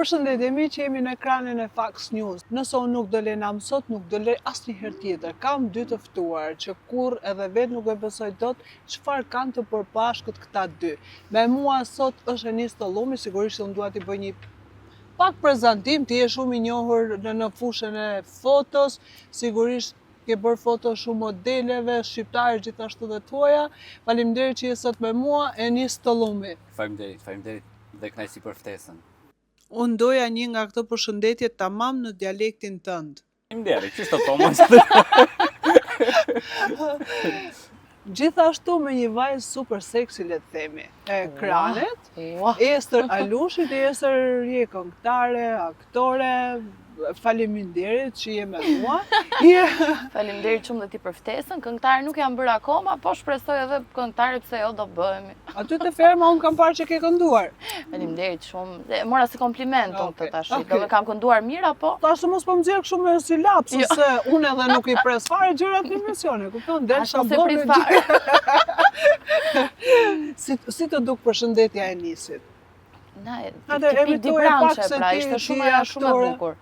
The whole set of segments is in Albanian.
Përshëndetje, që jemi në ekranin e Fox News. Nëse unë nuk do lenam sot, nuk do le asnjëherë tjetër. Kam dy të ftuar, që kur edhe vetë nuk e besoj dot çfarë kanë të përbashkët këta dy. Me mua sot është Enis Tollumi, sigurisht unë dua t'i bëj një pak prezantim, ti je shumë i njohur në fushën e fotos, sigurisht ke bërë foto shumë modeleve, shqiptare gjithashtu dhe tuaja. Faleminderit që je sot me mua, Enis Tollumi. Faleminderit dhe kënaqësi për ftesën. Unë doja një nga këto përshëndetje tamam në dialektin tënd. Faleminderit, ç'është Thomas? Gjithashtu me një vajzë super seksi, le të themi, e ekranet, Ester Alushi, Ester je këngëtare, aktore, faleminderit që je me mua. Faleminderit shumë dhe ti për ftesën. Këngëtare nuk jam bërë akoma, po shpresoj edhe këngëtare pse jo do bëhemi. Aty te ferma unë kam parë që ke kënduar. Faleminderit shumë. Mora si kompliment unë këtë tash. Do me kam kënduar mirë apo? Tash mos po më nxjerr kështu me si lapsus se unë edhe nuk i pres fare gjërat në emisione, kupton? Desha bërë. Si të duk përshëndetja e Enisit? Na, tipik di branche, pra, ishte shumë e bukur.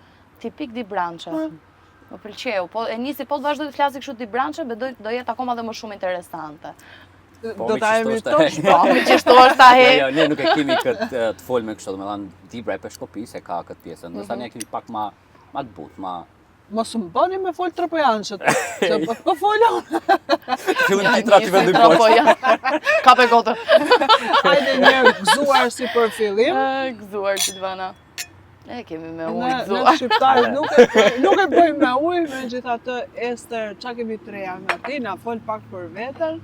Tipik di branche. Më pëlqeu, po Enisi po të vazhdoj të flasi kështu di branche, do jetë akoma dhe më shumë interesante. Do ta emitosh? Po, mi qështu është ahe. Jo, ne nuk e kemi këtë të folme kështu, domethënë Dibra e Peshkopis e ka këtë pjesën. Ndërsa ne kemi pak ma të butë, ma Mos më bëni me folë tropojanshët, që po folon. Fillin titra t'i vendim poshtë. Kape kotër. Hajde një gëzuar si për fillim. Gëzuar që t'vana. E kemi me ujë Ne gëzuar. shqiptarët nuk e bëjmë me ujë, megjithatë Ester, çka kemi të reja nga ti, na fol pak për veten.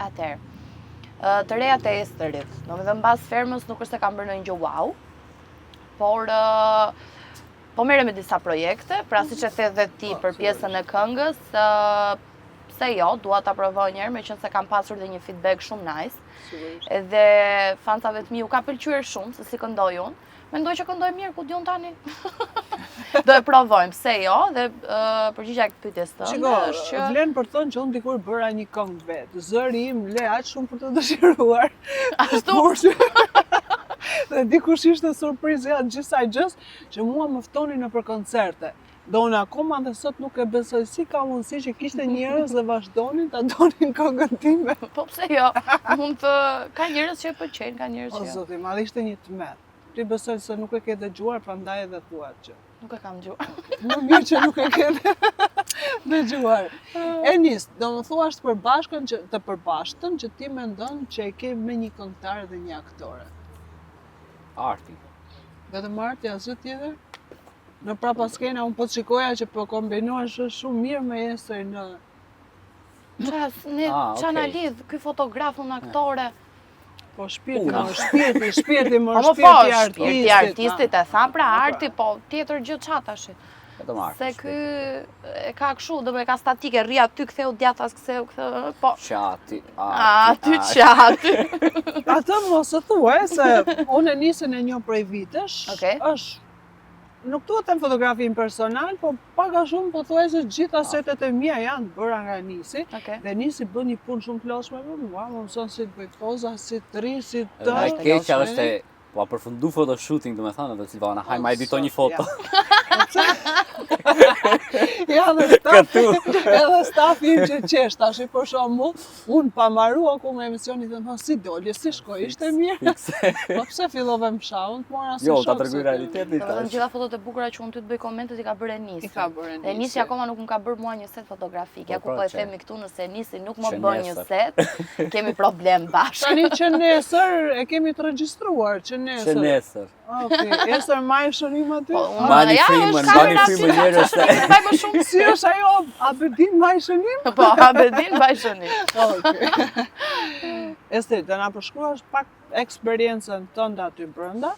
Atëherë, të rejat e Esterit, domethënë mbas fermës nuk është se kam bërë ndonjë gjë wow, por po merrem me disa projekte, pra siç e the dhe ti për pjesën e këngës, pse jo, dua ta provoj një herë, meqense kam pasur dhe një feedback shumë nice. Edhe fansave të mi u ka pëlqyer shumë se si këndoj unë. Mendoj që këndoj mirë, ku diun tani. Do e provojmë, pse jo, dhe përgjigja e pyetjes tënde është që vlen për të thënë që unë dikur bëra një këngë vetë. Zëri im le aq shumë për të dëshiruar. ashtu. Dhe dikush ishte surprizë janë gjithsaj gjës që mua më ftonin në për koncerte. Do unë akoma dhe sot nuk e besoj si ka mundësi që kishte njerëz dhe vazhdonin ta donin këngën time. Po pse jo? Mund të ka njerëz që e pëlqejnë, ka njerëz O që jo. zoti, madh ishte një tmerr. Ti besoj se nuk e ke dëgjuar, prandaj edhe thua që Nuk e kam dëgjuar. më mirë që nuk e ke dëgjuar. Enis, do më thua të përbashkëtën që ti mendon që e ke me një këngëtar dhe një aktore. Arti. Vetëm arti, asgjë tjetër? Në prapa skena unë po të shikoja që po kombinohesh shumë mirë me Ester në... Qa na lidh, ky fotograf unë aktore. Po shpirti, shpirti Shpirti artistit e tha, pra arti, po tjetër gjë qa tash. Vetëm arti. Se ky e ka kështu, do me ka statike, rri aty, ktheu djathas, ktheu, po. Qati, Aty qati. Atë mos e thuaj, se unë Enisën e njoh prej vitesh, është nuk duhet të them fotografin personal, po pak a shumë po thuaj se gjitha setet e mia janë bëra nga Enisi. Dhe Enisi bën një punë shumë të lodhshme me mua, më mëson si të bëj poza, si të ri, si të... Dhe e keqja është po përfundu fotoshooting, domethënë, dhe Silvana, haj ma edito një foto. Ja, edhe stafi im që qesh, tash për shembull, unë pa marru akoma emisionin dhe më thonë, si doli, si shkoj, ishte mirë. Po pse fillove më shahun, të mora si Jo, shok. ta tregoj realitetin Domethënë tash. gjitha fotot e bukura që unë ty të bëj komentet i ka bërë Enisi. I ka bërë Enisi. Dhe Enisi akoma nuk më ka bërë mua një set fotografik. Ja ku po e themi këtu, nëse Enisi nuk më Që bën një set, kemi problem bashkë. Tani që nesër e kemi të regjistruar, që nesër. Që nesër. Okej, Ester maj shënim aty? Mbani frimën njerëz se... Mbaj më shumë. Si është ajo, Abedin maj shënim? Po, Abedin mbaj shënim. Okej. Ester, të na përshkruash pak eksperiencën tënde aty brenda,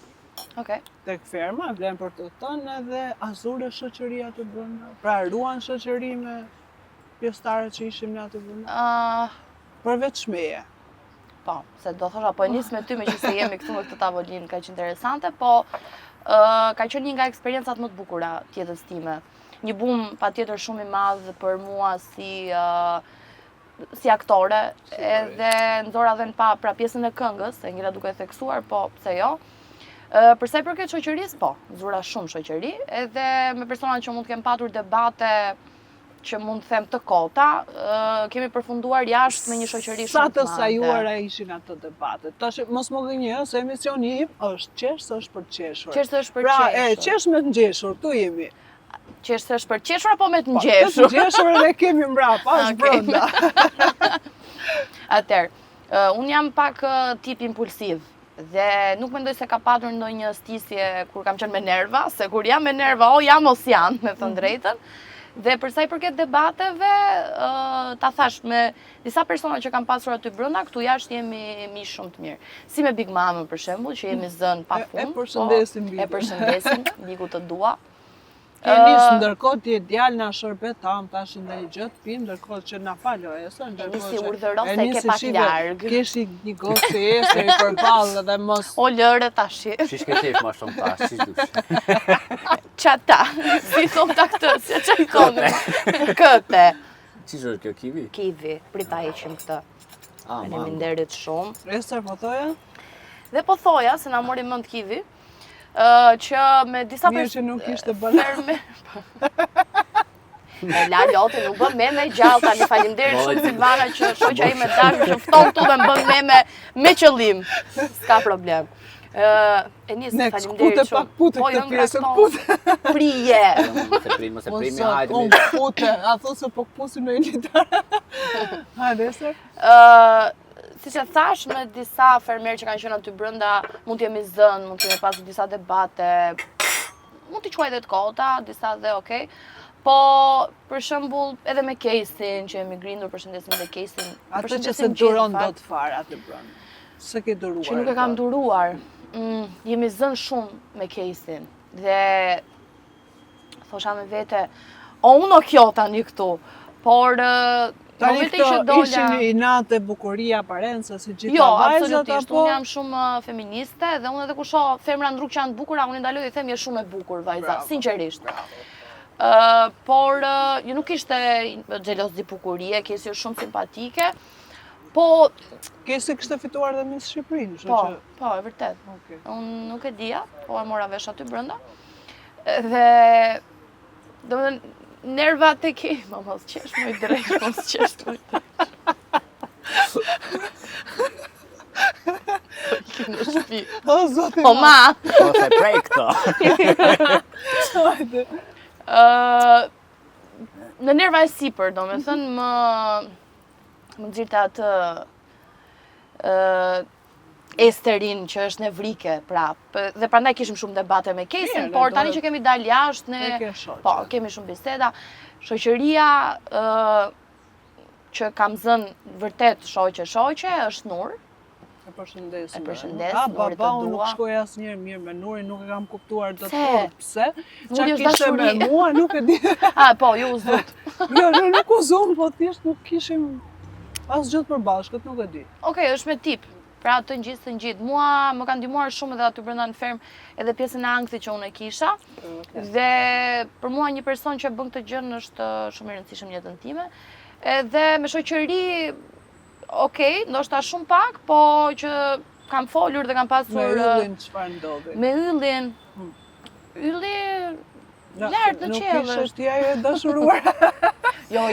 Okej. tek ferma, vlen për të thënë edhe azure shoqëria aty brenda. Pra ruan shoqëri me pjesëtarët që ishim ne aty brenda. Përveç meje. Po, se do thosha, po nis me ty me që se jemi këtu me këtë tavolinë, ka që interesante, po ka qenë një nga eksperiencat më të bukura tjetës time. Një bum pa tjetër shumë i madh për mua si aktore, edhe nxora dhe pra pjesën e këngës, e ngjela duke theksuar, po pse jo. Për sa i përket shoqërisë, po, zura shumë shoqëri, edhe me persona që mund të kem patur debate që mund të them të kota, kemi përfunduar jashtë me një shoqëri Sa shumë të të madhe. sajuara ishin ato debatet. Tash mos më gënjë se emisioni im është qesh është për qeshur. Qesh është për pra, qeshur. Qesh me të ngjeshur, këtu jemi. Qesh është për qeshur apo me të Po, ngjeshur? të ngjeshur edhe kemi mbrapa, është Okej. brenda. Atëherë, unë jam pak tip impulsiv dhe nuk mendoj se ka patur ndonjë stisje kur kam qenë me nerva, se kur jam me nerva, o jam ose jam, me thënë drejtën. Dhe për sa i përket debateve, ta thash, me disa persona që kam pasur aty brenda, këtu jashtë jemi miq shumë të mirë. Si me Big Mama për shembull, që jemi zënë pafund. E përshëndesim Bigun. E përshëndesim, Bigu të dua. Ti nis ndërkohë ti djalë na shërbet tam tash ndonjë gjë të pimë, ndërkohë që na falo esa ndërkohë. nisi urdhëron se e ke pak larg. Keshi një gocë ese i përballë dhe mos O lëre tash. Shish ke tesh ma shumë tash, si dush. Çata, si thon ta këtë, si çai thonë. Këtë. Qish është kjo kivi? Kivi, prita heqim këtë. Ah, mango. Faleminderit shumë. Esa po thoja? Dhe po thoja se na mori mend kivi, që me disa Mirë që nuk ishte banan. E la Loti, nuk bën me gjallë tani, faleminderit shumë Silvana që shoqja ime dashur që fton këtu dhe më bën me qëllim. S'ka problem. E nis, Ne faleminderit skute pak putë këtë pjesën putë. Prije. Mos e primi, hajde. Unë putë, a thon se po këpusin në litar. Hajde se. Si që thash, me disa fermerë që kanë qenë aty brenda, mund t'jemi zënë, mund t'jemi pasur disa debate, mund t'i quaj dhe të kota, disa dhe okej. Po, për shembull, edhe me Kesin, që jemi grindur, përshëndesim dhe Kesin. Atë që se duron do të fare atë brenda. Se ke duruar. Që nuk e kam duruar. Jemi zënë shumë me Kesin. Dhe thosha me vete, o unë o kjo tani këtu, por Tani këto ishin i natë e bukuria parenca si gjitha jo, vajzat absolutisht, apo? unë jam shumë feministe dhe unë edhe kur shoh femra në rrugë që janë të bukura, unë i ndaloj dhe them je shumë e bukur vajza, Bravo, sinqerisht. bravo. Por ju nuk ishte xhelozi bukurie, Kesi është shumë simpatike, po Kesi kishte fituar dhe Miss Shqipërinë, po, kështu që. po, e vërtet. Okej. Unë nuk e dija, po e mora vesh aty brenda. Dhe domethënë nervat e ke, mos qesh më i drejt, mos qesh më i drejt. Në shtëpi. O zoti. Po ma. Mos e prej këto. Hajde. Në nerva e sipër, domethënë më nxirte atë Esterin që është nevrike prap. Dhe prandaj kishim shumë debate me Kesin, Mirë, por do- tani që kemi dalë jashtë ne E ke shoqe. po, kemi shumë biseda. Shoqëria që kam zënë vërtet shoqe është Nur. E përshëndes. E përshëndes, A, Nuri të baba, unë nuk dua. shkoj asnjëherë mirë me Nurin, nuk e kam kuptuar dot Pse? fort pse. Qa Nuri është kishte me dashuri. mua, nuk e di. Po, ju u zut. Jo, nuk u zonë, po thjesht nuk kishim asgjë të përbashkët, nuk e di. Okej, është me tip. Pra të ngjit. Mua më ka ndihmuar shumë edhe aty brenda në fermë, edhe pjesën e ankthit që unë e kisha. Dhe për mua një person që bën këtë gjë është shumë i rëndësishëm në jetën time. Edhe me shoqëri, okej, ndoshta shumë pak, po që kam folur dhe kam pasur Me yllin çfarë ndodhi? me yllin. Ylli lart në qiell. Nuk ishe ti ajo e dashuruar. Jo,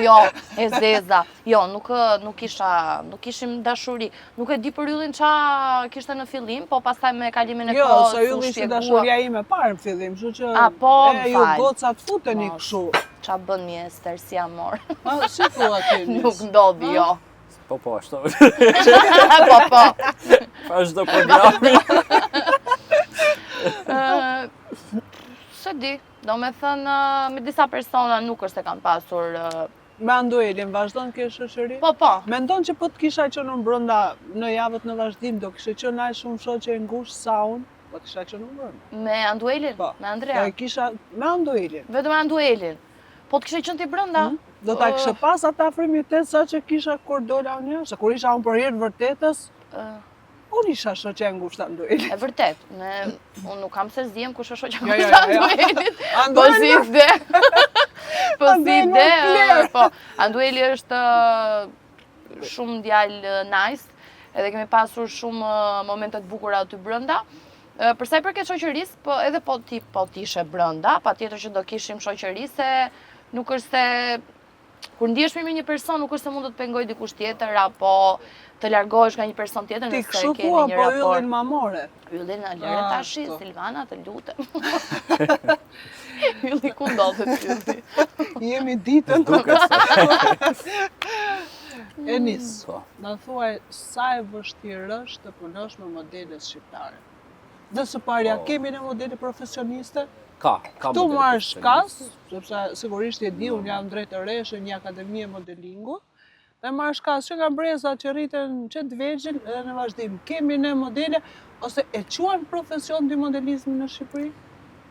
e zeza. Jo, nuk kishim dashuri. Nuk e di për yllin qa kishte në fillim, po pastaj me kalimin e Jo, kohës se u ylli ishte shpjegua. dashuria ime parë në fillim, kështu që A, po, ju m'fal. gocat futeni Mos. kështu. Qa bën mi Ester, si amor. A, si thua ti? Nis? Nuk ndodhi, jo. Po, ashtu. Po. Pa çdo programi. Se di, do me thënë, me disa persona nuk është se kam pasur. Me Anduelin, vazhdon ke shoqëri? Po. Mendon që po të kisha qenë unë brenda në javët në vazhdim, do kishe qenë aq shumë shoqe e ngushtë sa unë, po të kisha qenë unë brenda. Me Anduelin, Po. me Andrea. Po e kisha me Anduelin. Vetëm me Anduelin. Po të kishe qenë ti brenda? Do ta kishe pas ata frimitet sa që kisha kur dola unë jashtë, se kur isha unë për hir të vërtetës, unë isha shoqe e ngushtë Anduelin. E vërtet, unë nuk kam se zjem kush është shoqja Jo, me jo, jo. Anduelin. Po Anduelin si ide. Po si Anduelin ide. nuk fler. Po, Andueli është shumë djalë nice, edhe kemi pasur shumë momente të bukura aty brenda. Për sa i përket shoqërisë, po edhe po ti ishe brenda, patjetër që do kishim shoqëri se nuk është se kur ndihesh mirë me një person, nuk është se mund të të pengoj dikush tjetër apo të largohesh nga një person tjetër Ti nëse kështu keni thua, një po raport. yllin mamore. Yllin na lëre tash, Ashtu. Silvana, të lutem. Ylli ku ndodhet ylli? Jemi ditën. Duket se. Enis, Po. na thuaj sa e vështirë është të punosh me modelet shqiptare. Dhe së parja, Po. kemi në modele profesioniste? Ka Tu modele marrë shkas, profesioniste. sepse sigurisht e di, unë jam drejtëreshe një akademi e modelingu, dhe marrë shkas që nga breza që rritën që të vegjël edhe në vazhdim. Kemi në modele, ose e quan profesion të modelizmi në Shqipëri?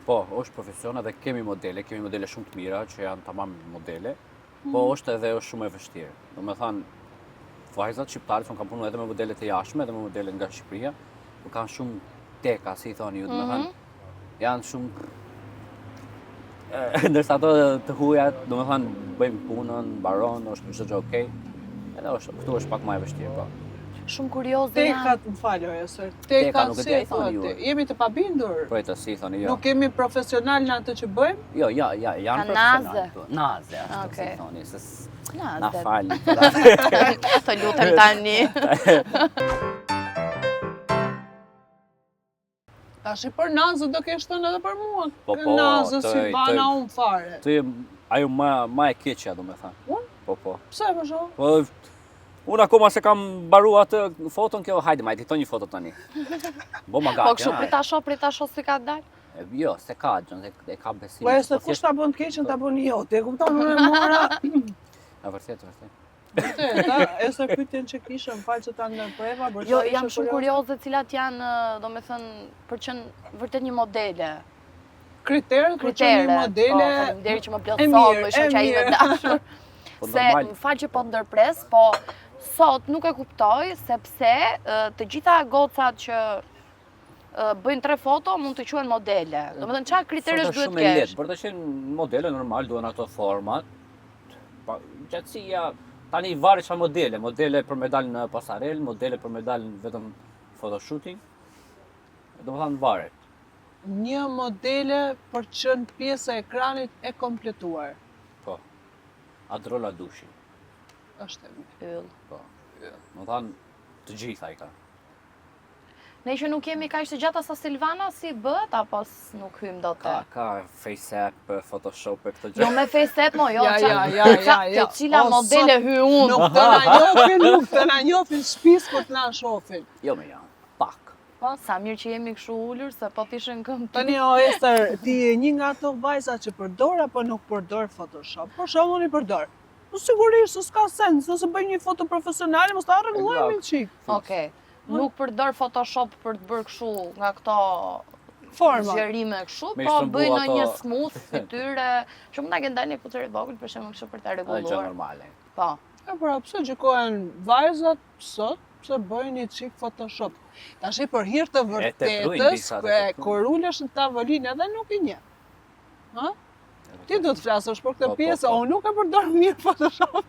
Po, është profesion edhe kemi modele shumë të mira që janë tamam modele, po është shumë e vështirë. Do me thanë, vajzat shqiptare që kam punu edhe me modele të jashtme, edhe me modele nga Shqipëria, po kanë shumë teka, si i thoni ju, do me thanë, janë shumë ndërsa ato të hujat, do me thanë, bëjmë punën, baron, është çdo gjë okej. Edhe këtu është pak më e vështirë, po. Shumë kurioze Tekat, më falë, Esër. Teka Tekat, nuk e si di, e ai thoni ju. thotë, jemi të pabindur. Po e të si i thoni, jo. Nuk kemi profesional në atë që bëjmë? Jo, janë Ka profesional. Naze, ashtu si Okej. i thoni, se na naze. falë. Të lutem tani. Tash për nazë do kesh thënë edhe për mua. Po, Nazë, të- Silvana, të- unë fare. Ty ajo ma e keqja, do me thënë. Unë? Po. Pse më shoh? Po, unë akoma se kam baru atë foton kjo, hajde, ma e dito një foto tani. Bo ma gati, Po kështu prit ta shoh si ka dalë. Jo, se ka gjën, e ka besim. Po e se kush ta bën të keqen ta bën jote. E kupton, unë e mora. E vërtet. Vërtet, e se pyetjen që kisha, më fal që ta ndërpreva, por Jo, sa jam ishe shumë kurioze. kurioze cilat janë, domethënë, për qenë vërtet një modele. Kriterët për që Kritere. një modele. Po, faleminderit që më e plotëson, mirë, më e shoqja ime mirë. dashur. Po Se normal. më fal që po ndërpres, po sot nuk e kuptoj sepse të gjitha gocat që bëjnë 3 foto mund të quhen modele. Domethënë çfarë kriteresh duhet Shumë e lehtë, kesh? për të qenë modele normal duhen ato format. Gjatësia tani varet çfarë modele për me dalë në pasarel, modele për me dalë në vetëm photoshooting. Domethënë varet. Një modele për qenë pjesë e ekranit e kompletuar. Po. Adrola dushi. Është e mirë. Yll. Po. Domethënë të gjitha i ka. Ne që nuk jemi kaq të gjata sa Silvana, si bëhet apo nuk hym dot te? Ka FaceApp, Photoshop e këto Jo gjë. me FaceApp, mo, jo. Ja. Te cila O, modele hy unë? Nuk të na njofin, nuk të na njofin shpis kur të na shohin. Jo me janë. Pak. Po, sa mirë që jemi kështu ulur, se po t'ishin këmbë. Tani o Ester, ti je një nga ato vajza që përdor apo nuk përdor Photoshop? Për shembull i përdor. Po sigurisht s'ka sens, nëse bëj një foto profesionale, mos ta rregullojmë çik. Okej. Nuk përdor Photoshop për të bërë kështu nga këto Forma. zgjerime kështu, Me po shtrëmbu bëj në ato- një smooth fytyre, që mund ta kenë dalë një fytyrë e vogël për shembull kështu për ta Është gjë rregulluar. normale. Po. E pra, pse gjikohen vajzat sot, pse bëjnë një çik Photoshop. Tash për hir të tepruajnë disa, vërtetës, kur ulesh në tavolinë edhe nuk i njeh. Ha? Ti do të flasësh për këtë Po, pjesë, po. unë nuk e përdor mirë Photoshop.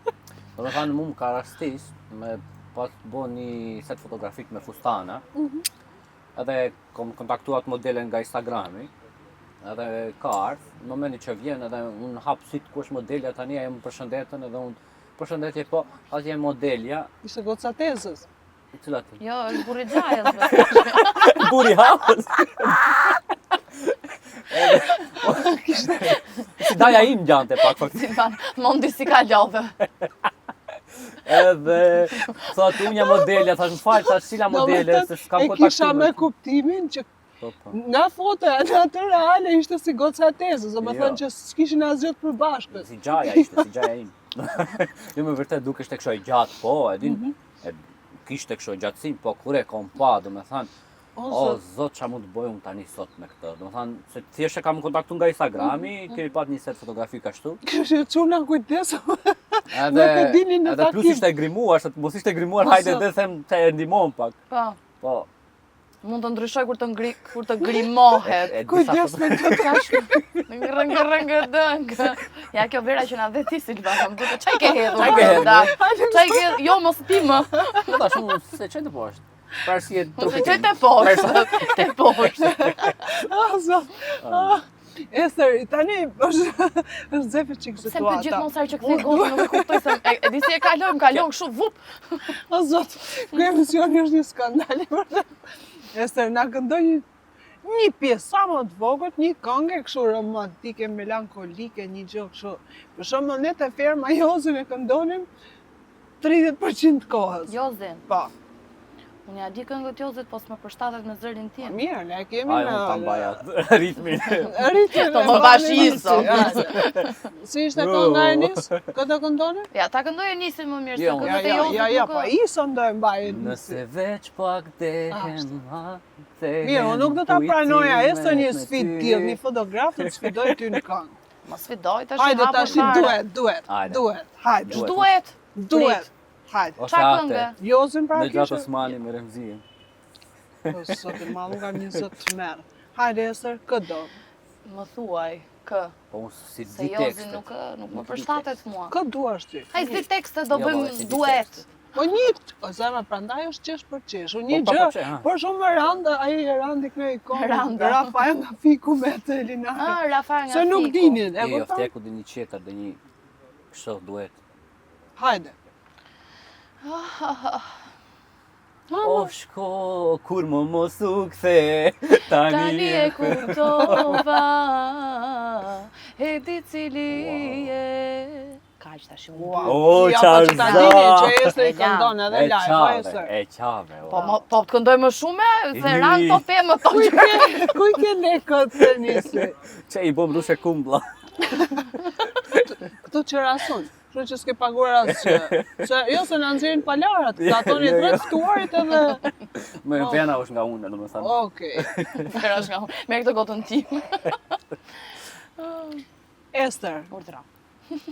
Domethënë mua më ka rastis me pas bo një set fotografik me fustana. Edhe kom kontaktuat modele nga Instagrami. Edhe ka ardhur, në momentin që vjen edhe unë hap syt ku është modelja tani ajo më përshëndetën edhe unë përshëndetje po, atje je modelja, Ishte goca tezës. i cila ti? Jo, është burri xhajës. Buri hapës. Si daja im gjante pak faktikisht. Silvan, mondi si ka lodhë. Edhe thot unë jam modelja, thash më fal, thash cila modele, se s'kam E kisha me kontaktuar. kuptimin që Po. nga fotoja në atë reale ishte si goca tezës, do me Jo. thënë që s'kishin asgjë të përbashkët. Si gjaja ishte, si gjaja im. Jo me vërtet duke ishte kështu e gjatë, po, e din, e kishte kështu gjatësim, po kur e kom pa, do me thënë, o, zot qa mund të bëj unë tani sot me këtë. Do me thënë, se thjesht e kam kontaktu nga Instagrami, kemi pat një set fotografika kështu. Kështë çuna kujdes. Edhe, Nuk e dini në edhe plus takim. ishte grimuar, se mos ishte grimuar, Mos hajde o- dhe them të e ndihmon pak. Po, Po, mund të ndryshoj kur të grimohet. e disa Kujdes foto- me këtë. Rëngë dëngë. Ja, kjo vera që na dhe ti Silvana, më duket çaj ke hedhur. Çaj ke hedhur? Çaj ke, jo mos pi më. Po tash unë se çaj të poshtë. Për arsye Mos e trupit. qoj të poshtë, të poshtë. Zot. Ester, tani është zefe çik Se më të situata. gjithmonë sa herë që kthej gotën nuk e kuptoj se e di si e kalon kështu vup. O zot, ky emisioni është një skandal i vërtet. Ester, na këndoj një pjesë sa më të vogël, një këngë kështu romantike, melankolike, një gjë kështu. Për shembull, ne te ferma Jozin e këndonim 30% të kohës. Jozin, Po. unë ja di këngët Jozit, po s'më përshtatet me zërin tim. Mirë, ne kemi Ai unë ta mbaja ritmin. Rritje To më bashiso. Si ishte kënga e Nis? Këtë këndone? Ja, ta këndoje nisin më mirë se Jo, këngët e Jozit Ja, nuk pa iso ndoj mbaj. Nëse veç pak dehen Mirë, unë nuk do ta pranoja, esë një sfidë tillë, një fotograf të sfidoj ty në këngë. Mos sfidoj tash e Hajde hapur tash fare. duhet. Hajde. Duhet. Duhet. Hajde. Ose Qa ate, këngë? Jozin pra në gjatë kishe. Osmani me Remzi. Po sot e mallu nga një zot të merë. Hajde Ester, këtë do. Më thuaj, kë. Po unë si Se di Jozin tekstet. nuk më përshtatet mua. Këtë duash ty. Haj si tekste do Jo, bëjmë si di duet. tekstet. Po një, o zemra prandaj është qesh për qesh. Unë një Po, pa gjë, për qesh, ha. por shumë Randa, ai Randi kënoj ikon. Randa. Rafael nga fiku me të Elinare. Ah, Rafa nga Se nuk fiku. dinin, e Jo, kupton? fteku dhe një qeter dhe një kështu duhet. Hajde. O shko, kur më mos u kthe, Tani e kuptova, e di cili e... Kaq tash unë. Wow. O, Ja, po që ta qarza! dini që Ester i E këndon edhe E live, po qave, Ester. e qave. Po të këndoj më shumë, se ranë to pe më to gjë. Kuj ke lekët të nisi? Që i bom rushe kumbla. Këtu që rasun, kështu që s'ke paguar asgjë. Se jo se na nxjerrin palarat, ta toni Jo, jo. drejt ftuarit edhe. Me vena është nga unë, do më thënë. Okej. Ferash nga unë. Merë këtë gotën tim. Ester, Urdhra.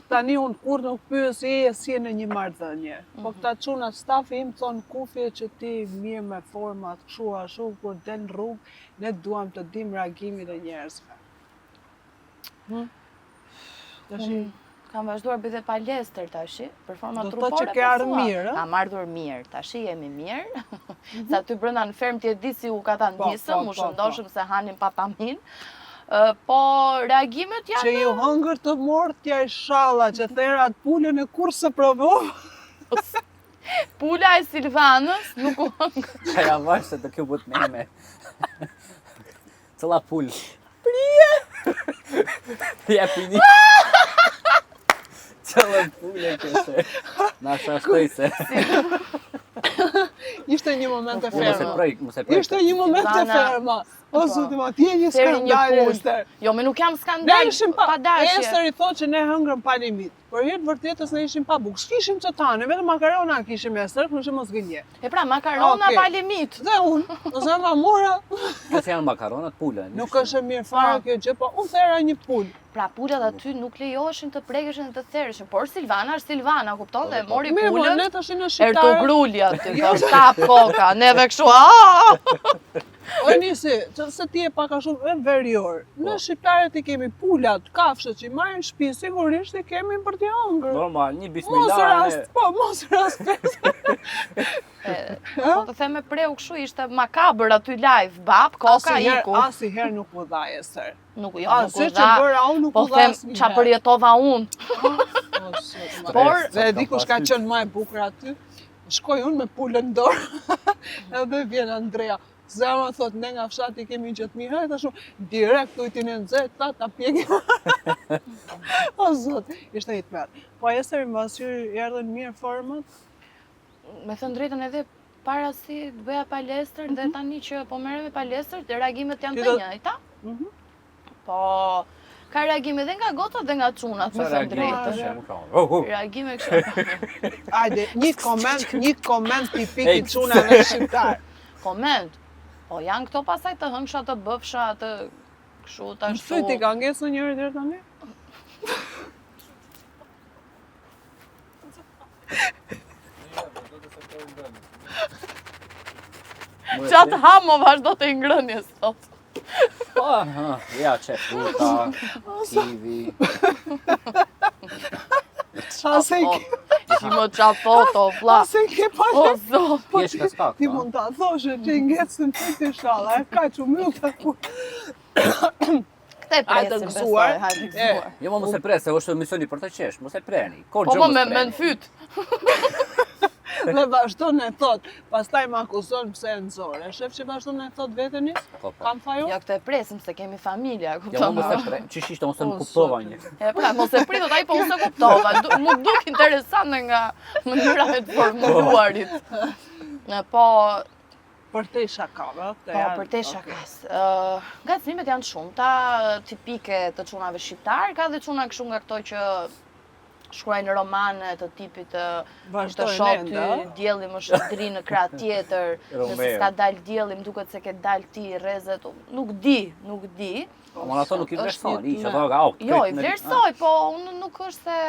tani unë kur nuk pyes si e në një marrëdhënie. Po këta çuna stafi im thon kufje që ti mirë me format kështu ashtu kur del në rrugë, ne duam të dim reagimin e njerëzve. Tashi Kam vazhduar bëj dhe palestër tashi, për forma Do të trupore. thotë që ke ardhur thua. mirë, ë? Kam ardhur mirë, tashi jemi mirë. Sa ty brenda në ferm ti e di si u ka ta Po, nisëm, po, u po, shëndoshëm se hanim patamin. Po reagimet që janë ju hëngër të morë t'ja i shalla, që thera atë pulën e kur se provova. pula e Silvanës, nuk u hëngë. Që ja vash se të kjo bët meme. Cëlla pull. Ja pini. Cëlla pull e këse. Na shashtoj se. Ishte një moment e Mos e ferma. prej, mos e prej. Ishte një moment e Silvana, ferma. O zotë ma, ti e një Seri një skandal, pul. Ester. Jo, me nuk jam Ne skandal, ishim pa, pa dashje. Ester i thot që ne hëngrëm pa limit. Por herë të vërtetës ne ishim pa bukë. S'kishim që tane, vetëm makarona kishim Ester, kështu mos gënje. E pra, makarona Okej. pa limit. Dhe unë, ose ma mora, Këse janë makaronat pullën. nuk është e mirë fare kjo gjë, po unë thera një pul. Pra pulat aty nuk lejoheshin të prekeshin dhe të thereshin, por Silvana është Silvana, kupton dhe mori Mirë, po pulën. ne tash në Ertu shqiptarë. grulli aty, ka shtap koka, neve kështu, aaa! O nisi, që se ti e pak a shumë e verior. Ne shqiptarët i kemi pulat, kafshët që i marrin në shtëpi, sigurisht i kemi për t'i hëngrë. Normal, një Mos bismillah. rast, po, mos rast pesë. Po të them me preu kështu, ishte makabër aty live, bap, koka iku. Asiherë nuk u dha Ester. Nuk jo, nuk Se u që dha. bëra unë nuk Po u dha them asnjëherë. qa përjetova unë. Por, dhe e di kush ka qenë më e bukur aty. Shkoj unë me pulën në dorë, edhe vjen Andrea. Zama thot, ne nga fshati kemi gjëtë mirë, hajta shumë, direkt ujtin e nëzet, ta pjegim. O zot, ishte i të mërë. Po Ester, mbas që erdhen mirë format, Me thënë drejtën edhe para si të bëja palestër dhe tani që po merrem me palestër, reagimet janë Ti të do- njëjta. Mhm. Po ka reagime dhe nga gotat dhe nga çunat, me thënë drejtën. Reagime kështu. Ajde, një koment tipik i çunave shqiptar. Koment. Po janë këto pasaj të hëngsha, të bëfsha, të kështu të ashtu. Fyti ka ngesë në njëri dherë tani? Qatë hamo vazhdo të ngrënje sot. Po, ja, që fruta, kiwi. Qa se i Po, Shimo qa foto, vlla. Se ke pa O, zot. Pjesh ka s'ka ti këto. mund ta thoshe që i ngecën të shalla, e ka që minuta ku... Këte Hajde presim, gëzuar. besoj, hajde gëzuar. Jo, mos e pre, se është misioni për të qesh, mos e preni. Ko Po, gjë mo, mos me preni. në fyt. Dhe vazhdon e thot, pastaj më akuzon pse e nxore. Shef që vazhdon e thot vetëni? Po, po. Kam faju? Ja, këte presim se kemi familja, Jo, kupton? mos e pre. Çish ishte mos e O, më kuptova zoti. një. E pra, mos e pritot, ai po unë se kuptova. Mu duk interesante nga mënyra e të formuluarit. Po, Për te shakave, po, për te shakas. Ngacnimet janë shumëta, tipike të çunave shqiptar, ka dhe çuna kështu nga këto që shkruajnë romane të tipit të Vazhdojnë shoh ende, ty, a? dielli më shtri në krah tjetër, nëse Romeo. s'ka dal dielli, më duket se ke dal ti rrezet, nuk di. Por ato nuk i Është vlerëson, një isha tme. ato au. Jo, i vlerësoj, po unë nuk është se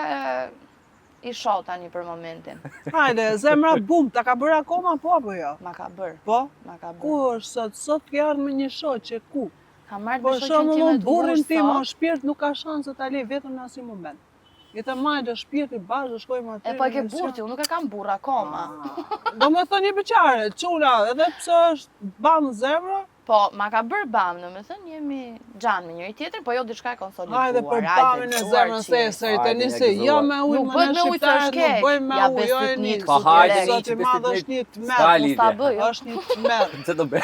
i shoh tani për momentin. Hajde, zemra bum, ta ka bërë akoma po apo jo? Ma ka bërë, Po? ma ka Ku bërë. është sot? Sot ke ardhur me një shoqe, ku? Ka marrë Po me shoqen shumë time unë të burrin bukur tim o sot. shpirt nuk ka shanse ta lej vetëm në asnjë moment. I të majtë shpirti bashkë, shkojmë aty. E po e ke burr ti, unë nuk e kam burr akoma. Do me thënë një beqare, quna, edhe pse është bamë zemra, Po, ma ka bërë bam, në me thënë jemi gjanë me njëri tjetër, po jo diçka e konsolituar. hajde për bamin e zemrës e sëri të Hajde, nisi, ne jo gëzuar. me ujë, Nuk më bëhet në me ujë shqiptarët, thashke. nuk bëjmë me Ja, ujë, jo e bestit një. një, Po hajde, direkt. një Zoti që madh bestit është një Ska tmerr, lidhje. ta bëj, jo. është një tmerr. Çe do bëj?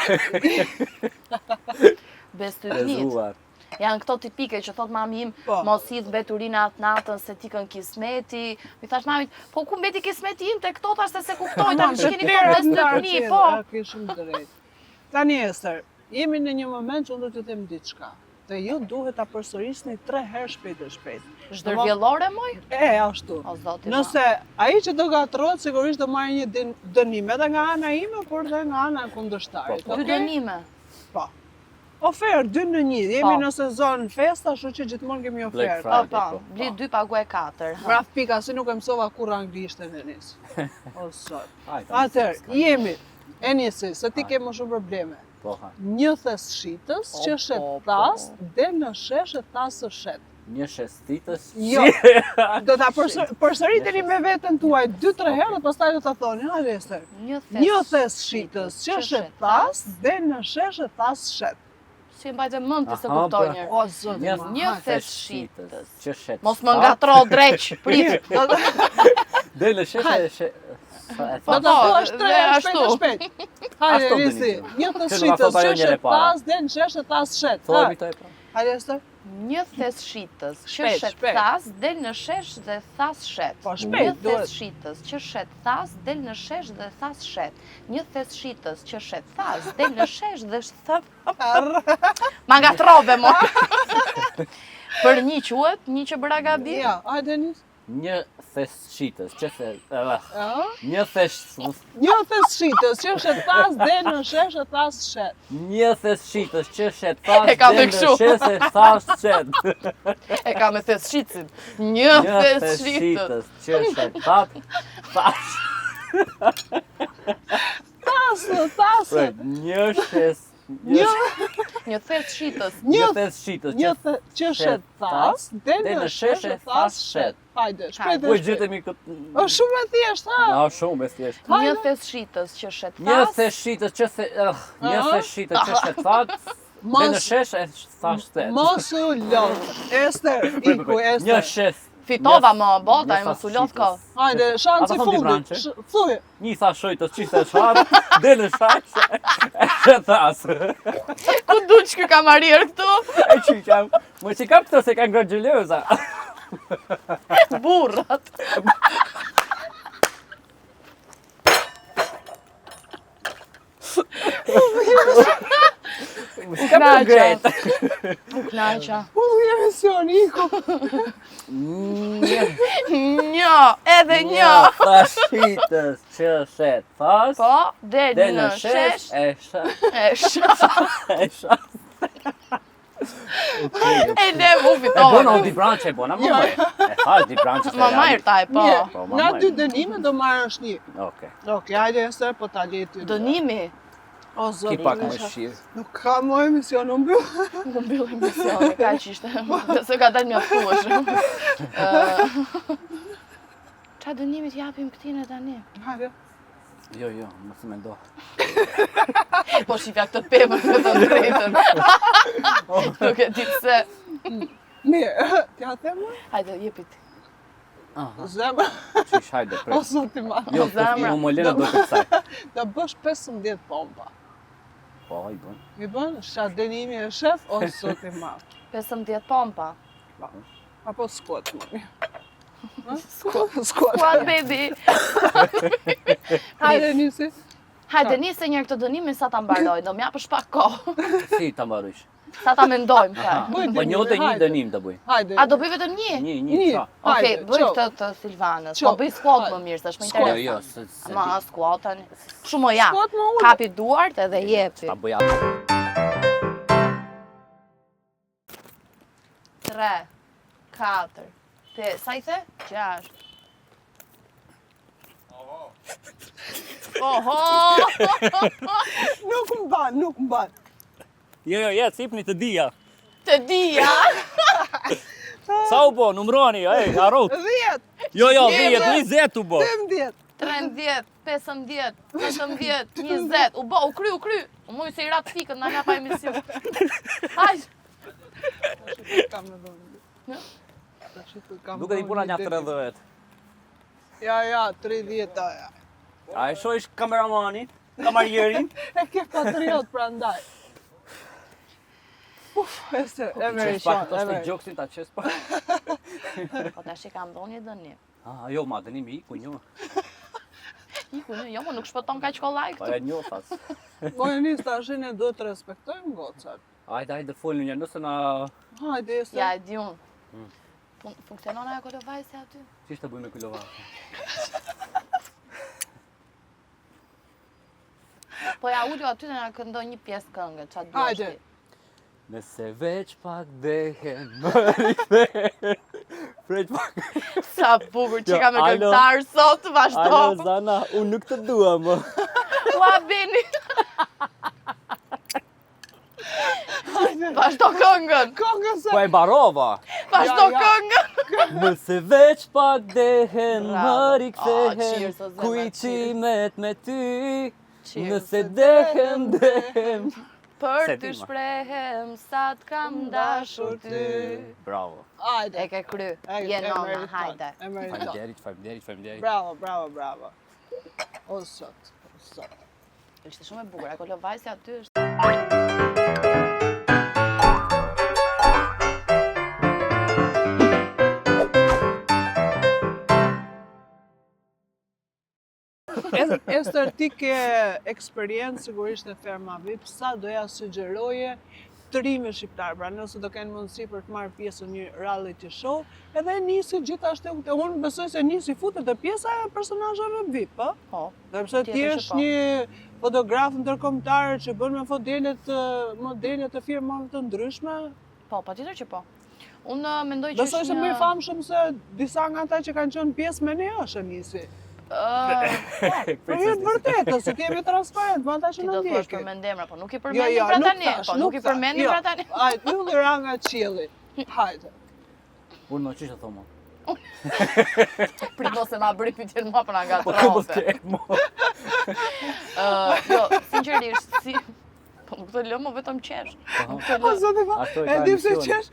Bestytnit. Lezuar. Janë këto tipike që thot mami im, Po. mos hidh mbeturina atë natën se ti kën kismeti. Mi thash mamit, po ku mbeti kismeti im te këto tash se kuptoj tani që keni këto bestytni, po. Kishim drejt. Tani Ester, jemi në një moment që unë do t'ju them diçka. Dhe ju duhet ta përsërisni 3 herë shpejt e shpejt. Zhdërvjellore moj? Ashtu. O zoti. Nëse ai që do gatrohet sigurisht do marrë një dënim edhe nga ana ime, por edhe nga ana e kundërshtarit. Dy Okay? dënime. Po. Ofertë 2 në 1. Jemi Po. në sezon festa, kështu që gjithmonë kemi Black ofertë. Friday. Po, po. bli 2 paguaj 4. Braf pika, si nuk e mësova kur anglisht e Enis. O sot. Hajde. Atëherë, jemi Enisi, se ti ke më shumë probleme. Po ha. Një thes shitës që shet po, thas, del në shesh e thasë shet. Një shestitës. Jo, do ta përsëriteni me veten tuaj 2-3 herë dhe pastaj do ta thoni, hajde Ester. Një thes shitës që shet thas, del në shesh e thasë shet. Si e mbajtë mend ti se Aha, kuptoj po. njërë. O zot. Një thes shitës. shitës. Që shet. Mos më ngatro dreq, prit. Del në sheshe. Do ta thuash 3 herë shpejt e shpejt. Hajde Ashtu Enisi, dëni. një thes Që nuk shitës thot ajo që njëre shet para. thas, del në shesh e thasë shet. Thoj bitoj pra. Hajde Ester. Një thes shitës që Shpejt, shet shpejt. thas, del në shesh dhe thas shet. Po, shpejt, Një duhet. thes shitës që shet thas, del në shesh dhe thas shet. Një thes shitës që shet thas, del në shesh dhe thas... Ma ngatrove, mo! Për një quhet, një që bëra gabi? Ja, hajde Enis. Një thes shitës. Që se... Ja. Një thes... Një thes shitës që shet thas, del në shesh e thas shet. Një thes shitës që shet thas, E kam del të kështu. në sheshe thas shet. E ka me thes shitësin. Një Një thes thes shitës. shitës që shet thas, thas. Thasë. Një shes... Një thes shitës. Një thes shitës Një që... që shet thas, del në shesh e thas shet. Hajde, shpejt Po e shpejt. gjetemi këtë... Është shumë e thjeshtë, ha? Ja, shumë e thjeshtë. Një thes shitës që shet Një thas. thes shitës që se... Një thes shitës që shet thas, dhe në Mos shesh e thas shet. mos u lot. Ester, iku Një Ester. shes... Fitova më bota, një e më thas sulot shitës. ko. Hajde, shansi Ata thon di fundit. branqe? Thuaj. Një tha shojtës që se shat, dhe në shash e shet thas. Ku duq kë kamarir këtu? E që kam... Më që kam këto se kanë gërgjëlloza. Burrat. Më që kam të grejt. U knaqa. U emision, iku. Një, edhe një. Tha shitës që shet thas, Po, del dhe në në shesh. shesh e shet. E shas. E shat. E le mu E bona fitova. u di branqe e bona, më mëj. E thash di branqe se Ma majrë taj, po. Mirë, Po, ma nga majtë. 2 dënime do marrësh një. Oke. Okej, hajde Ester, po ta le ty. Dënimi. O Ki zot. pak më shqirë. Nuk ka më emision, unë mbyll. Në mbyll emisioni, ka që ishte. Se ka dalë mjaftueshëm. Qa ka dënimit japim këtine tani. Hajde. Jo, mos e mendo. Po shifja këtë pemë të të drejtën. Nuk e di pse. Mirë, t'ja them unë? Hajde, jepit. Zemra. Qish, hajde, O, pres. zoti ma. Jo, zemra. më lena do të kësaj. Da bësh 15 pompa. Po, i bën. I bën, shatë dënimi e shef, o, zoti ma. 15 pompa. Apo squat, më. Squat. Squat. Squat, baby. Hajde, nisi. Hajde, nisi një këtë dënimin sa ta mbaroj, do m'japësh pak kohë. Si ta mbarojsh? Sa ta mendojmë, Aha. ka. Bëj Po dënimi, njote një hajde. dënim të bëj. Hajde. A do bëj vetëm një? Një, Një. qa. Okej, Hajde, bëj qop. këtë të Silvanës. Qop. Po bëj squat më mirë, s'është më Squat. Jo, interesant. se Ma squat tani. Shumë ja. Squat më ullë. Kapi duart edhe jepi. ta bëj atë. 3, 4, 5, sa i the? 6. Oho! Nuk mban. Jo, cipni të dija. Të dija! Sa u bo, numroni, harrot. 10, Jo, 10, 20 u bo. 15. 13, 15, 19, 20. U bo, u kry. U muj se i ratë fikën, na nga pa emision. Hajde! Kam në dhënë. Duke t'i puna një 30. Ja, 30, ja. A e shohish kameramanin, kamarjerin? E ke patriot pra ndaj. E meri Qes pak shanë, të e është meri. gjoksin ta qes pak. Po tash e kam dhënë një dënim. Jo, ma dënimi iku një. Iku, jo, mo nuk shpëton kaq kollaj Po këtu. e një thas. Po e nis tashin e duhet të respektojmë gocat. Hajde folni një, nëse na... Hajde, se. Ja, e di unë. Funksionon ajo kolovajse aty? Qish të bëj me kulova? Po ja ullu aty dhe na këndoj një pjesë këngë, qa duash Hajde. ti? Nëse veç pak dehen, më rikthehen. Veç pak... Sa bukur që Jo, ka me alo. këngëtar sot, Alo, vazhdo. Zana, unë nuk të dua, më. Ua bini. Vazhdo këngën. Kongë se. Po e barova. Vazhdo Ja. këngën. Nëse veç pak dehen, më Bravo. rikthehen. Cheers, o zemra, Kujqimet me ty. Cheers. Nëse dehem. Për Se të di, ma. shprehem sa të kam dashur ty. Bravo. Hajde. E ke kry. E Je nona, meriton, hajde. E meriton. Faleminderit. Bravo. O sot. Ishte shumë e bukur, e kolovajse aty është... Ester, ti ke eksperiencë sigurisht në ferma VIP, sa doja sugjeroje të rinjve shqiptar, pra nëse do kenë mundësi për të marrë pjesë në një reality show, edhe nisi gjithashtu, unë besoj se nisi futet e pjesa e personazheve VIP, ë? Po, Dhe pse ti Tjetër që është po. një fotograf ndërkombëtar që bën me modele të firmave të ndryshme, po, patjetër që po. Unë mendoj që besoj se më i famshëm se disa nga ata që kanë qenë pjesë me ne është e nisi. Po jetë vërtetë, se kemi transparent, ma ata që Ti në do thuash ndjekin. përmendim, po nuk i Jo, përmendim pra nuk tani. thash, Po nuk i thash, përmendim jo. pra tani. Hajde, ylli ra nga qielli. Hajde. Unë më qishë të thomo. Prito se ma bëri pyetjen mua për nga Po të mos tronte. ke mo. Jo, sinqerisht, si... Po nuk të lë më vetëm qesh. Nuk të O lë. zoti ma, Ashtu e e ka dim se emisioni. qesh,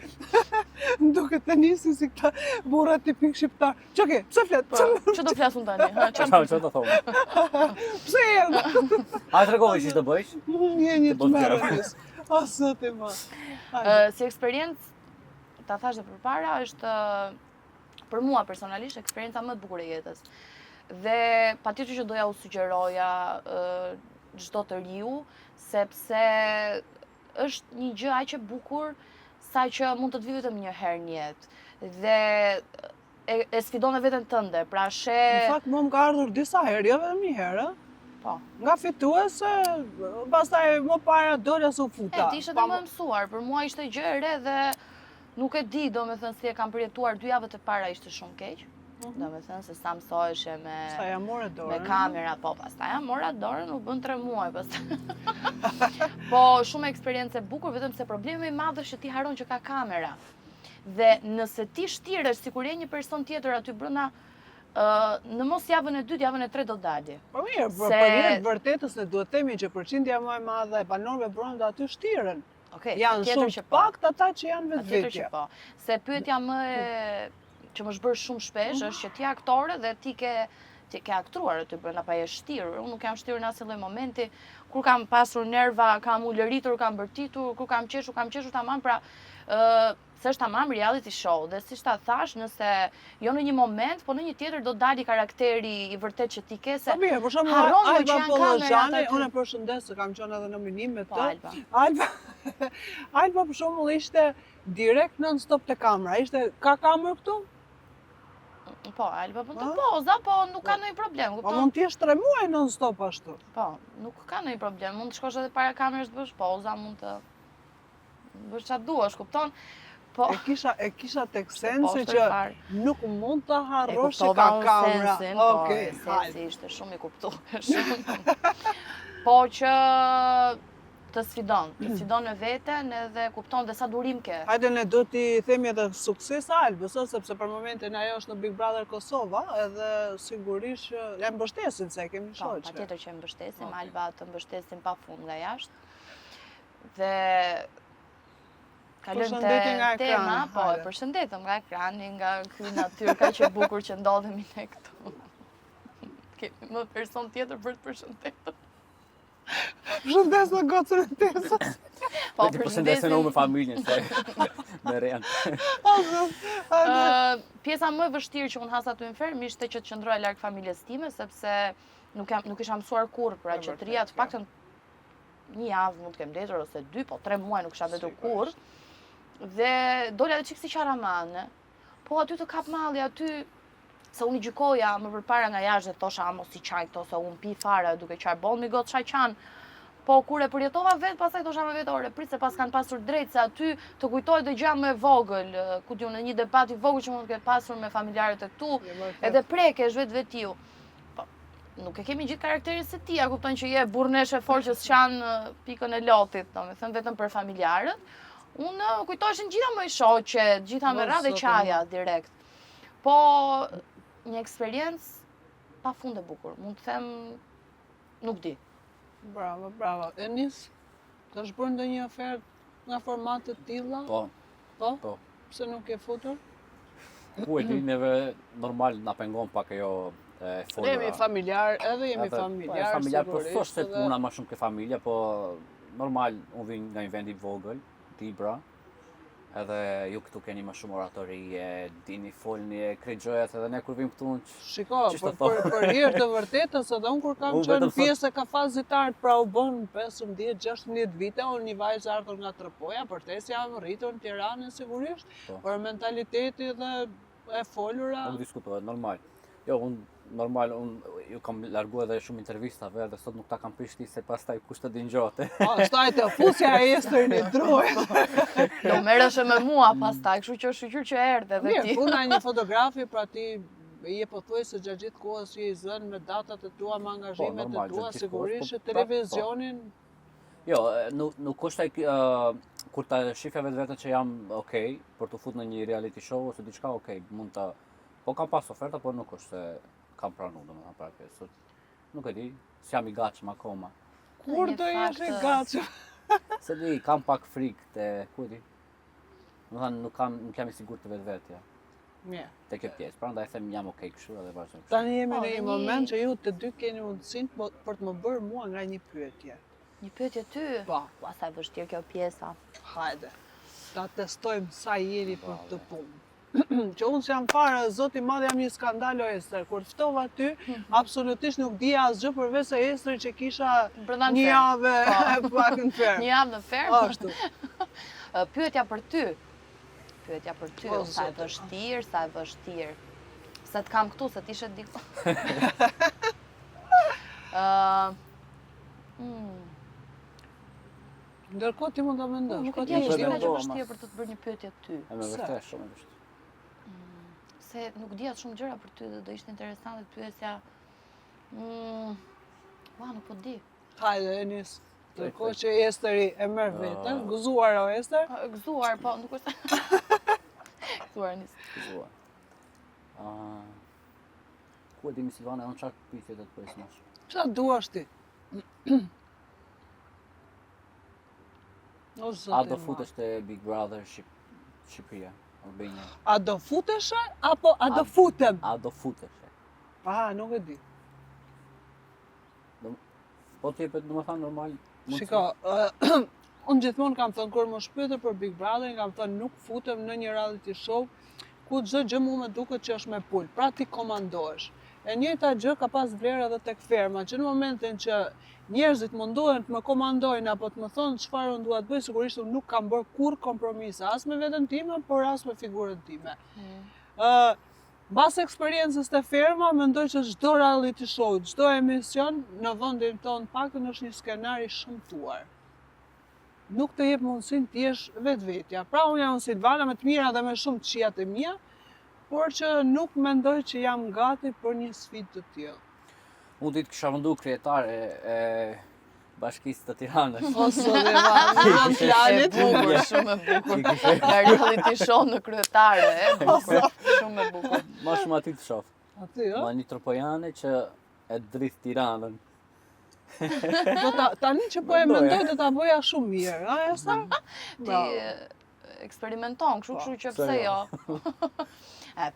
më duket të nisi si këta burra tipik shqiptar. Që ke, pse flet? Që do flasun tani? Ha, Qa të thomo? Pse erdhe? A të regohi që të bëjsh? Je një Të të bëj merrës. O zoti ma. Si eksperiencë, ta thash dhe përpara, është për mua personalisht eksperienca më e bukur e jetës. Dhe patjetër që doja u sugjeroja çdo të riu, sepse është një gjë aq e bukur sa që mund të të vi vetëm një herë në jetë. Dhe e sfidon e veten tënde, pra Në fakt më ka ardhur disa herë, jo vetëm një herë. Po. Nga fituese, pastaj më para dola se u futa. Ti ishe dhe më mësuar, për mua ishte gjë e re dhe nuk e di, do me thënë si e kam përjetuar 2 javët e para ishte shumë keq. Do me thënë se sa mësoheshe Sa ja more me dorën. kamera, po pastaj ja mora dorën, u bën 3 muaj pastaj. Po shumë eksperiencë e bukur, vetëm se problemi i madh është që ti haron që ka kamera. Dhe nëse ti shtiresh sikur je një person tjetër aty brenda Në mos javën e dytë, javën e tretë do dali. Po mirë, për Se- hirë vërtetës ne duhet themi që përqindja më e madhe e banorëve brenda aty shtiren. Okej, Janë patjetër shumë që të po. pakt ata që janë Patjetër që vetvetja. po. Se pyetja më që më shbër shumë shpesh është që ti aktore dhe ti ke aktruar aty brenda pa je shtirë. Unë nuk jam shtirë në asnjë lloj momenti. Kur kam pasur nerva, kam ulëritur, kam bërtitur, kur kam qeshur tamam, pra se është tamam reality show dhe siç ta thash, nëse jo në një moment, po në një tjetër do dali karakteri i vërtet që ti ke se Po mirë, për shembull harron më që Alba janë kamerat Pollozhani, aty. unë e përshëndes se kam qenë edhe në minim me Po, të. Alba. Alba për shembull ishte direkt non stop te kamera. Ishte ka kamerë këtu? Po, Alba mund të poza, po nuk ka ndonjë problem, Po kupton? mund të jesh 3 muaj non stop ashtu. Po, nuk ka ndonjë problem. Mund të shkosh edhe para kamerës të bësh poza, mund të bësh çfarë duash, kupton? Po, E kisha tek sensi poshtër që fare. nuk mund ta E harrosh që kuptova ka unë kamera. sensin, po, Okej, sensi ishte shumë i kuptueshëm. Po që të sfidon në veten edhe kupton dhe sa durim ke. Hajde ne do t'i themi edhe sukses Albës, sepse për momentin ajo është në Big Brother Kosova edhe sigurisht e mbështesin se e kemi Po, shoqë. patjetër që e mbështesim, Okej. Alba të mbështesim pafund nga jashtë. Dhe kalojmë Përshëndetje nga te ekrani, tema, po, e hajde. përshëndetëm nga ekrani, nga ky natyrë kaq e bukur që ndodhemi ne këtu. Kemi më person tjetër për të përshëndetur. Përshëndes në gocën e tesës. Po, Dhe ti përshëndesin unë me familjen, se me rejan. Pjesa më e vështirë që unë hasa aty në ferm ishte që të qëndroja larg familjes time, sepse nuk isha mësuar kurrë pra E që të vërtet, rria të ja. paktën një javë mund të kem ndetur ose 2, po 3 muaj nuk isha ndetur kurrë. Dhe dola edhe çik si qaramane. Po aty të kap malli, aty se unë i gjykoja më përpara nga jashtë dhe thosha mos i qaj këto se unë pi fare duke qarë bon mi gotë çaj qan. Po kur e përjetova vetë, pastaj thosha me vetë ore, prit se pas kanë pasur drejt se aty të kujtoj dhe gjë më e vogël, ku diun në një debat i vogël që mund të ketë pasur me familjarët e tu, edhe prekesh vetë-vetiu. Po, nuk e kemi gjithë karakterin se ti, a kupton që je burnesh e fortë që s'qan pikën e lotit, domethënë vetëm për familjarët. Unë kujtoheshin gjitha më i shoqe, gjitha me radhë dhe qaja direkt. Po një eksperiencë pafund e bukur, mund të them nuk di. Bravo, bravo. Enis, të është bërë ndonjë ofertë nga formate të tilla? Po, Po? po. Pse nuk e futur? Ku e di, neve normal na pengon pak ajo Ne folura. jemi familjar, edhe jemi Edhe, familjar, familjar, po sigurisht, s'është se edhe- puna më shumë ke familja, po normal unë vin nga një vend i vogël, Tibra. Edhe ju këtu keni më shumë oratorie, dini folni, krejt gjëjat, edhe ne kur vim këtu Shiko, Qishtë për të për hir të vërtetës, edhe unë kur kam Unë qenë vetëm thot- pjesë e kafazitar, pra u bën 15-16 vite, unë një vajzë ardhur nga Tropoja, përtes jam rritur në Tiranë sigurisht, Po. për mentaliteti dhe e folura. nuk diskutohet, normal. Jo, unë normal, unë ju kam largu edhe shumë intervistave dhe sot nuk ta kam prishti se pastaj kush të dëgjote. Staj të fusja e estrin i druj. Do merresh me mua pastaj, kështu që shqyr që erdhe edhe Mirë, ti. puna e një fotografi, pra ti je pothuajse gjatë gjithë kohës që i zënë me datat e tua, me angazhimet e normal, tua, gjatë gjithë sigurisht kohës, që po, televizionin Jo, nuk është kur ta shifja vetë që jam okay për të futur në një reality show ose diçka, okay, mund ta po kam pas oferta, por nuk është se kam pranuar domethënë para pjesë. Nuk e di, s'jam i gatshëm akoma. kur Në do jesh fakt, i gatshëm? Se di, kam pak frikë te, ku e di. Domethënë nuk jam i sigurt të vetvetja Mirë. te kjo pjesë. Prandaj them jam okay kështu edhe vazhdoj kështu. Tani jemi Po, në dhe një një- moment që ju të dy keni mundësinë për të më bërë mua nga një pyetje. Një pyetje ty. Po. Ua sa e vështirë kjo pjesa. Hajde, ta testojmë sa jeni për këtë punë. Që unë që jam fare, zoti madh jam një skandalo Ester. Kur të ftova ty, absolutisht nuk dija asgjë përveç se Estri që kisha Brenda në një ferm. javë pak në ferm. Një javë në ferm. Ashtu. Pyetja për ty. Pyetja për ty, Po, sa e zote. vështirë, sa e vështirë. Se të kam këtu, se t'ishe diku. Ndërkohë ti mund ta mendosh. Nuk po e ti di, je është me kaq e do, vështirë mas. për të të bërë një pyetje ty. E me Sa? vërtet shumë e vështirë. Se nuk dija shumë gjëra për ty dhe do ishte interesante të pyesja. Ua, nuk po di. Hajde, Enis. Ndërkohë që Esteri e merr veten, gëzuar o Ester. Gëzuar, po, nuk është. Gëzuar nis. Gëzuar. Ku e di mi Silvana, unë çfarë pyetje do të bëj smash? Çfarë duash ti? O zoti. A do futesh te Big Brother Shqipëria, Albania? A do futesh apo a do futem? A do futesh? Nuk e di. Po ti jepet domethënë normal. Shiko, unë gjithmonë kam thënë kur më shpyetën për Big Brother, kam thënë nuk futem në një reality show ku çdo gjë mua më duket që është me pul. Pra ti komandohesh. E njëjta gjë ka pas vlerë edhe tek ferma, që në momentin që njerëzit mundohen të më komandojnë apo të më thonë çfarë unë dua të bëj, sigurisht unë nuk kam bërë kurrë kompromise, as me veten time, por as me figurën time. Mbas eksperiencës të ferma, mendoj që çdo reality show, çdo emision në vendin tonë paktën është një skenari shëmtuar. Nuk të jep mundësinë të jesh vetvetja. Pra unë jam Silvana me të mira dhe me shumë të këqijat e mia, por që nuk mendoj që jam gati për një sfidë të tillë. Unë ditë kisha vendu kryetare e Bashkisë të Tiranës. Ose dhe në planit. Bukur, shumë e bukur. Nga reality show në kryetare, bukur, shumë e bukur. Ma shumë aty të shoh. Aty, Ma një tropojane që e drith Tiranën. Tani që po e mendoj do ta bëja shumë mirë, a e sa? Ti eksperimenton, kështu që pse jo.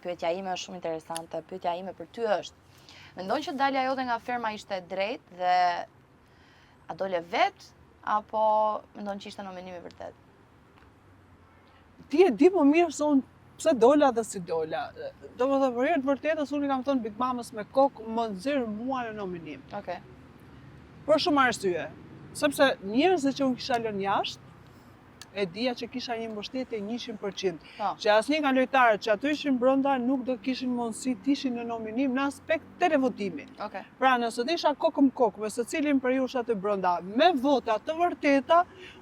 Pyetja ime është shumë interesante. Pyetja ime për ty është: mendon që dalja jote nga ferma ishte e drejtë dhe a dole vet apo mendon që ishte në menim i vërtet? Ti e di më mirë se unë pse dola dhe si dola. Domethënë për herë të vërtetës unë i kam thënë Big Mamës me kokë më nxjerr mua në nominim. Okej. Për shumë arsye. Sepse njerëzit që unë kisha lënë jashtë, e dija që kisha një mbështetje 100%. Që asnjë nga lojtarët që aty ishin brenda nuk do kishin mundësi të ishin në nominim në aspekt televotimi. Okej. Pra nëse të isha kokë më kokë me secilin për jush aty brenda me vota të vërteta,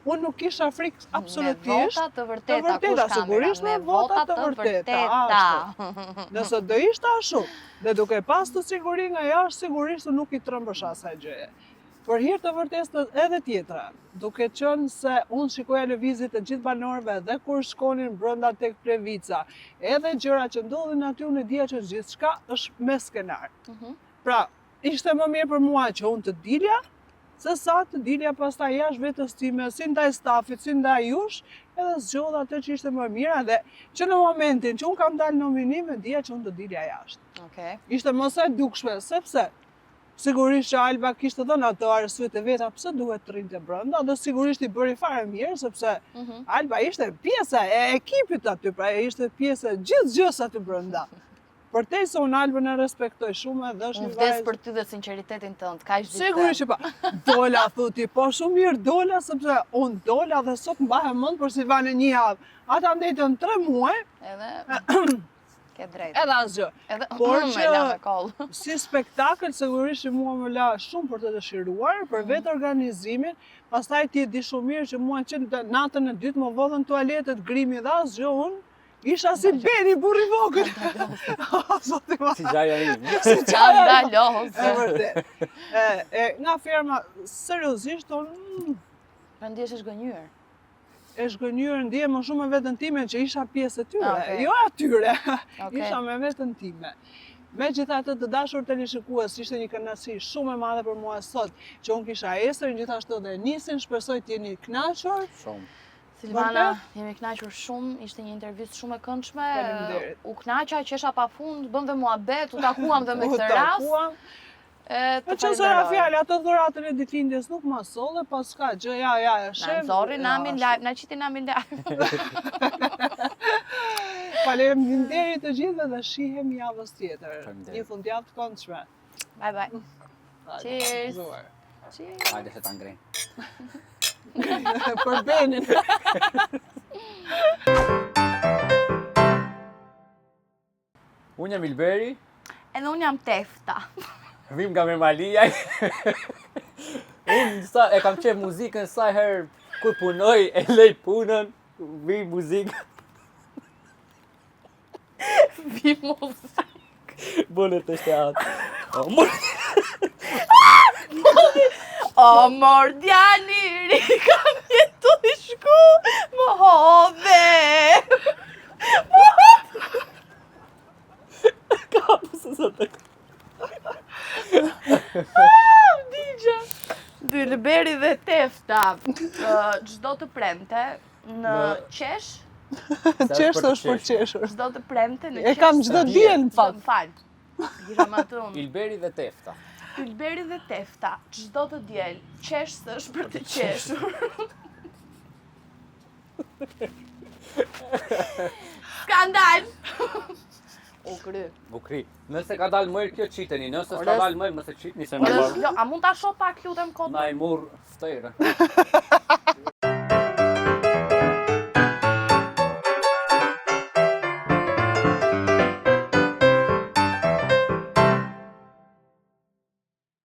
unë nuk kisha frikë absolutisht. Me vota të vërteta, kush ka sigurisht me vota të vërteta. Nëse do ishte ashtu, dhe duke pas të siguri nga jashtë, sigurisht nuk i trembësh asaj gjëje. Për hir të vërtetës edhe tjetra, duke qenë se unë shikoja lëvizjet e gjithë banorëve dhe kur shkonin brenda tek Plevica, edhe gjëra që ndodhin aty unë e dija që gjithçka është me skenar. Pra, ishte më mirë për mua që unë të dilja, se sa të dilja pastaj jashtë vetes time, si ndaj stafit, si ndaj jush, edhe zgjodha atë që ishte më mirë dhe që në momentin që unë kam dalë nominim, e dija që unë të dilja jashtë. Okej. Ishte mos e dukshme, sepse sigurisht që Alba kishte dhënë ato arsyet e veta pse duhet të rrinte brenda, dhe sigurisht i bëri fare mirë sepse Alba ishte pjesa e ekipit aty, pra ishte pjesë e gjithë gjës aty brenda. Përtej se unë Albën e respektoj shumë dhe është një vajzë. Unë vdes për ty dhe sinqeritetin tënd, kaq di. Sigurisht që pa. Dola thuti, po shumë mirë dola sepse unë dola dhe sot mbahem mend për Silvanën një javë. Ata ndetën 3 muaj. Edhe ke drejt. Edhe asgjë. Edhe por me la me koll. Si spektakël sigurisht që mua më la shumë për të dëshiruar, për vetë organizimin, pastaj ti e di shumë mirë që mua që natën e dytë më vodhën tualetet, grimi dhe asgjë unë. Isha si Beni burri vogël. Si gjaja ime. Si gjaja ime. Nga ferma, seriozisht, unë... Pra ndihesh e zgënjur. E zgënjur ndihem më shumë me veten time që isha pjesë e tyre, jo atyre. Isha me veten time. Megjithatë të dashur teleshikues, ishte një kënaqësi shumë e madhe për mua sot, që unë kisha esër, gjithashtu dhe nisin, shpresoj të jeni kënaqur. Shumë. Silvana, jemi kënaqur shumë, ishte një intervistë shumë e këndshme. U kënaqa, qesha pafund, bëm dhe muhabet, u takuam dhe me këtë rast. Po që zëra fjallë, ato dhuratën e ditëlindjes nuk ma solle, pas ka gjë, ja, shef. Na nxorri namin live, na qiti namin live. Faleminderit të gjithëve dhe shihemi javës tjetër. Një fundjavë të këndshme. Bye bye. Cheers. Cheers. Hajde se ta ngrejnë. Për Benin. Unë jam Ilberi. Edhe unë jam Tefta. Vim nga Mirmalia. Unë e kam qef muzikën sa herë kur punoj, e lej punën, vi muzikë. Vi muzikë. Bune të shtatë. O mordjani, ri kam jetu i shku, më hodhe. Ka, pëse së të Digja. Ylberi dhe Tefta çdo të premte në qesh, Qeshtë është për qeshur. çdo të premte në E qesh. kam çdo diel në fakt. Më fal. Isha ma të unë. Ilberi dhe Tefta. Ylberi dhe Tefta, çdo të diel, qesh është për të qeshur. Skandal! U kry. U kri. Nëse ka dalë mërë kjo qiteni, nëse s'ka Ores- dalë mërë mëse qitni se Ore, në jo, a mund ta shoh pak lutem kod? na i murë ftere.